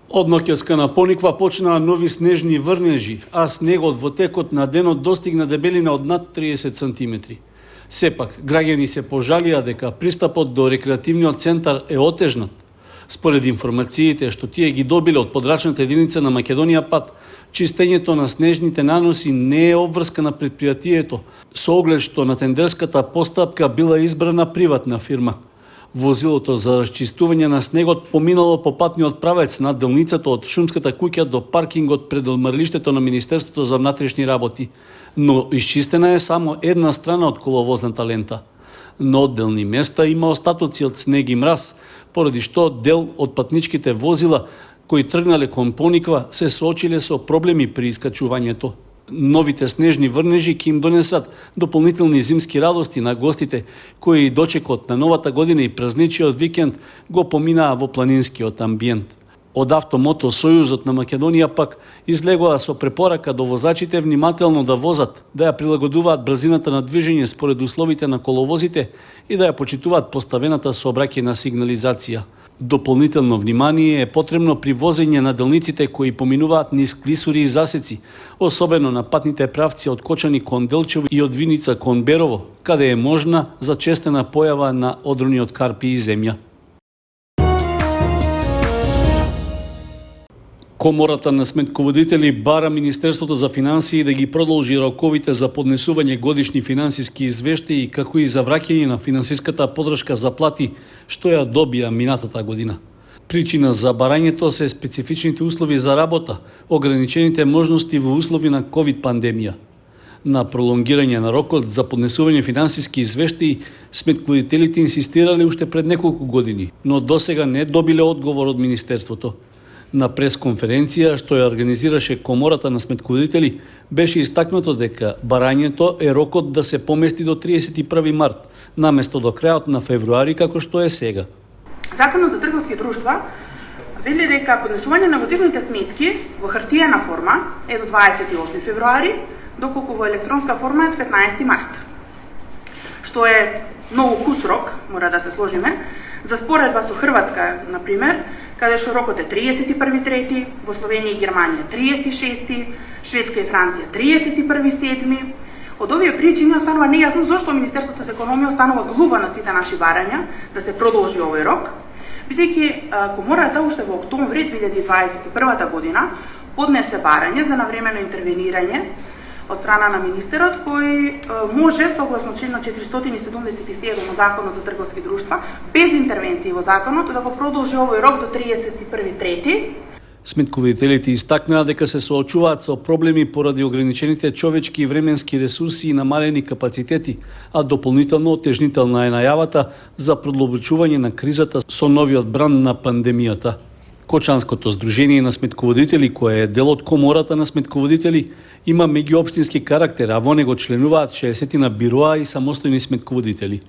Од ноќеска на Пониква почнаа нови снежни врнежи, а снегот во текот на денот достигна дебелина од над 30 сантиметри. Сепак, граѓани се пожалија дека пристапот до рекреативниот центар е отежнат. Според информациите што тие ги добиле од подрачната единица на Македонија пат, чистењето на снежните наноси не е обврска на предпријатието, со оглед што на тендерската постапка била избрана приватна фирма. Возилото за расчистување на снегот поминало по патниот правец над делницата од шумската куќа до паркингот пред одмрлиштето на Министерството за внатрешни работи, но исчистена е само една страна од коловозната лента. На одделни места има остатоци од снег и мраз, поради што дел од патничките возила кои тргнале кон Пониква се соочиле со проблеми при искачувањето. Новите снежни врнежи ќе им донесат дополнителни зимски радости на гостите, кои дочекот на новата година и празничиот викенд го поминаа во планинскиот амбиент. Од Автомото Сојузот на Македонија пак излегоа со препорака до возачите внимателно да возат, да ја прилагодуваат брзината на движење според условите на коловозите и да ја почитуваат поставената сообраќајна сигнализација. Дополнително внимание е потребно при возење на делниците кои поминуваат низ клисури и засеци, особено на патните правци од Кочани кон Делчево и од Виница кон Берово, каде е можна зачестена појава на одрони од карпи и земја. Комората на сметководители бара Министерството за финансии да ги продолжи роковите за поднесување годишни финансиски извештаи, како и за враќање на финансиската поддршка за плати што ја добија минатата година. Причина за барањето се специфичните услови за работа, ограничените можности во услови на ковид пандемија. На пролонгирање на рокот за поднесување финансиски извештаи, сметководителите инсистирале уште пред неколку години, но досега не добиле одговор од Министерството. На пресконференција што ја организираше Комората на сметководители, беше истакнато дека барањето е рокот да се помести до 31 март, наместо до крајот на февруари како што е сега. Законот за трговски друштва вели дека поднесување на годишните сметки во хартиена форма е до 28 февруари, доколку во електронска форма е од 15 март. Што е многу кус рок, мора да се сложиме, за споредба со Хрватска, например, каде што рокот е 31.3, во Словенија и Германија 36, Шведска и Франција 31.7. Од овие причини останува нејасно зошто Министерството за економија останува глува на сите наши барања да се продолжи овој рок, бидејќи Комората уште во октомври 2021 година поднесе барање за навремено интервенирање од страна на министерот, кој може, согласно член 477 од Законот за трговски друштва, без интервенции во законот, да го продолжи овој рок до 31.3. Сметководителите истакнаа дека се соочуваат со проблеми поради ограничените човечки и временски ресурси и намалени капацитети, а дополнително отежнителна е најавата за продлабочување на кризата со новиот бран на пандемијата. Кочанското здружение на сметководители, кое е дел од Комората на сметководители, има меѓуопштински карактер, а во него членуваат 60 бироа и самостојни сметководители.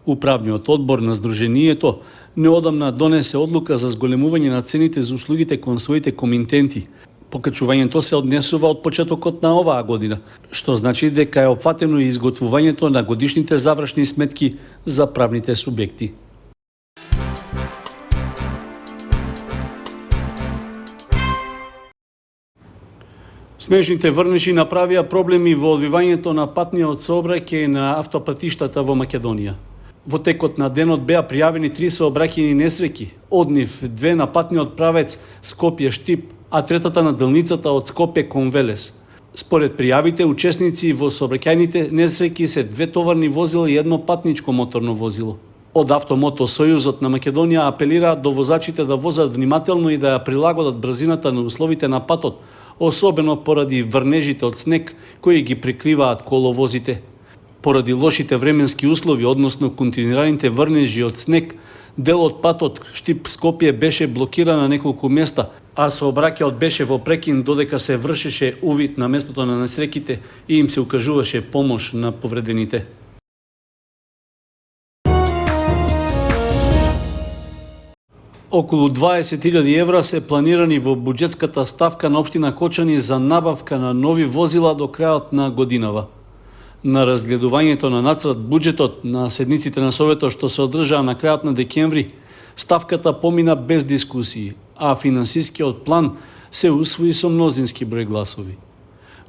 Управниот одбор на здружението неодамна донесе одлука за зголемување на цените за услугите кон своите комитенти. Покачувањето се однесува од почетокот на оваа година, што значи дека е опфатено и изготвувањето на годишните завршни сметки за правните субјекти. Снежните врнежи направија проблеми во одвивањето на патниот сообраќај на автопатиштата во Македонија. Во текот на денот беа пријавени 3 сообраќајни несреќи, од нив 2 на патниот правец Скопје-Штип, а третата на делницата од Скопје кон Велес. Според пријавите, учесници во сообраќајните несреќи се 2 товарни возила и 1 патничко моторно возило. Од Автомото Сојузот на Македонија апелираат до возачите да возат внимателно и да ја прилагодат брзината на условите на патот, особено поради врнежите од снег кои ги прикриваат коловозите. Поради лошите временски услови, односно континуираните врнежи од снег, дел од патот Штип-Скопје беше блокиран на неколку места, а сообраќајот беше во прекин додека се вршеше увид на местото на несреќите и им се укажуваше помош на повредените. Околу 20.000 евра се планирани во буџетската ставка на општина Кочани за набавка на нови возила до крајот на годинава. На разгледувањето на нацрт буџетот на седниците на Советот што се одржаа на крајот на декември, ставката помина без дискусии, а финансискиот план се усвои со мнозински број гласови.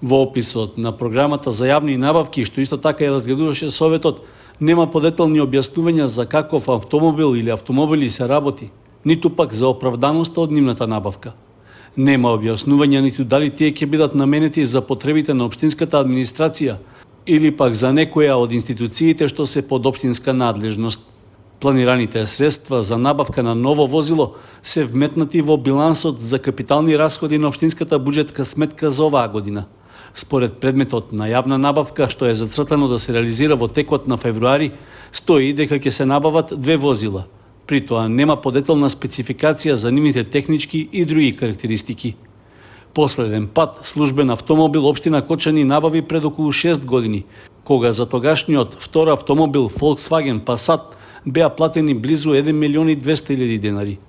Во описот на програмата за јавни набавки, што исто така ја разгледуваше Советот, нема подетални објаснувања за каков автомобил или автомобили се работи, ниту пак за оправданоста од нивната набавка. Нема објаснувања ниту дали тие ќе бидат наменети за потребите на општинската администрација или пак за некоја од институциите што се под општинска надлежност. Планираните средства за набавка на ново возило се вметнати во билансот за капитални расходи на општинската буџетска сметка за оваа година. Според предметот на јавна набавка, што е зацртано да се реализира во текот на февруари, стои дека ќе се набават 2 возила. При тоа нема подетална спецификација за нивните технички и други карактеристики. Последен пат службен автомобил општина Кочани набави пред околу 6 години, кога за тогашниот втор автомобил Volkswagen Passat беа платени близу 1.200.000 денари.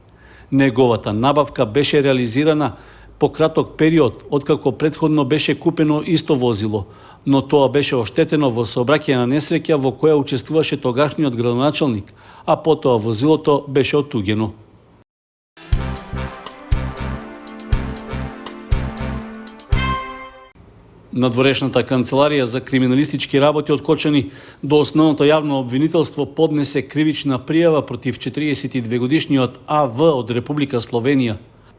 Неговата набавка беше реализирана по краток период, откако претходно беше купено исто возило, но тоа беше оштетено во сообраќајна несреќа во која учествуваше тогашниот градоначалник, а потоа возилото беше оттугено. Надворешната канцеларија за криминалистички работи од Кочани до основното јавно обвинителство поднесе кривична пријава против 42-годишниот АВ од Република Словенија.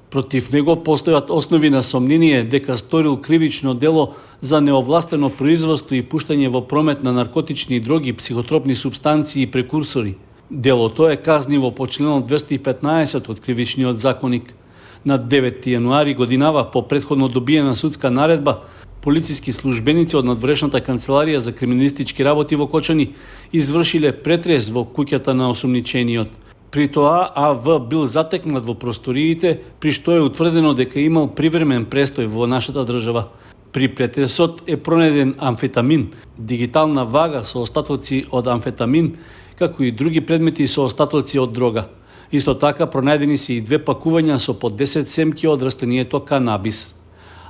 Против него постојат основи на сомнение дека сторил кривично дело за неовластено производство и пуштање во промет на наркотични дроги, психотропни супстанции и прекурсори. Делото е казниво по членот 215 од Кривичниот законник. На 9 јануари годинава, по претходно добиена судска наредба, полициски службеници од надворешната канцеларија за криминалистички работи во Кочани извршиле претрес во куќата на осумничениот. При тоа АВ бил затекнат во просториите, при што е утврдено дека имал привремен престој во нашата држава. При претресот е пронеден амфетамин, дигитална вага со остатоци од амфетамин, како и други предмети со остатоци од дрога. Исто така пронајдени се и 2 пакувања со по 10 семки од растението канабис.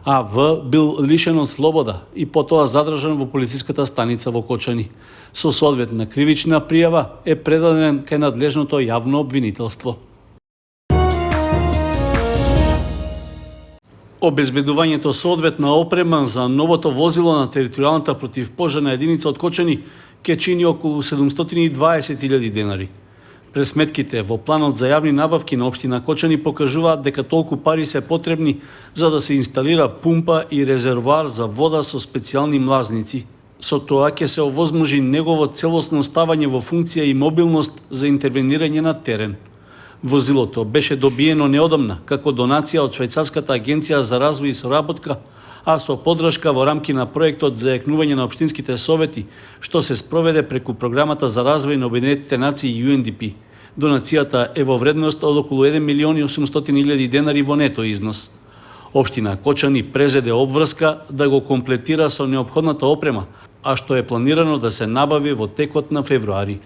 АВ бил лишен од слобода и потоа задржан во полициската станица во Кочани. Со соодветна кривична пријава е предаден кај надлежното јавно обвинителство. Обезбедувањето соодветна опрема за новото возило на територијалната противпожарна единица од Кочани ќе чини околу 720.000 денари. Пресметките во планот за јавни набавки на општина Кочани покажуваат дека толку пари се потребни за да се инсталира пумпа и резервоар за вода со специјални млазници. Со тоа ќе се овозможи негово целосно ставање во функција и мобилност за интервенирање на терен. Возилото беше добиено неодамна како донација од Швајцарската агенција за развој и соработка, а со поддршка во рамки на проектот за јакнување на општинските совети, што се спроведе преку програмата за развој на Обединетите нации UNDP. Донацијата е во вредност од околу 1.800.000 денари во нето износ. Општина Кочани презеде обврска да го комплетира со неопходната опрема, а што е планирано да се набави во текот на февруари.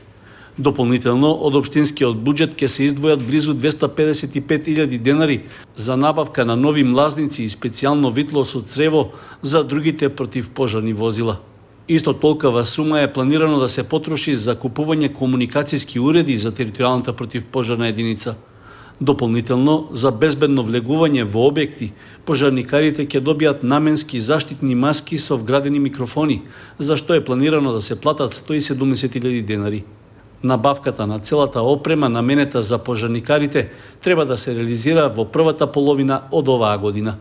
Дополнително, од општинскиот буџет ќе се издвојат близу 255.000 денари за набавка на нови млазници и специјално витло со црево за другите противпожарни возила. Исто толкова сума е планирано да се потроши за купување комуникацијски уреди за територијалната противпожарна единица. Дополнително, за безбедно влегување во објекти, пожарникарите ќе добијат наменски заштитни маски со вградени микрофони, за што е планирано да се платат 170.000 денари. Набавката на целата опрема наменета за пожарникарите треба да се реализира во првата половина од оваа година.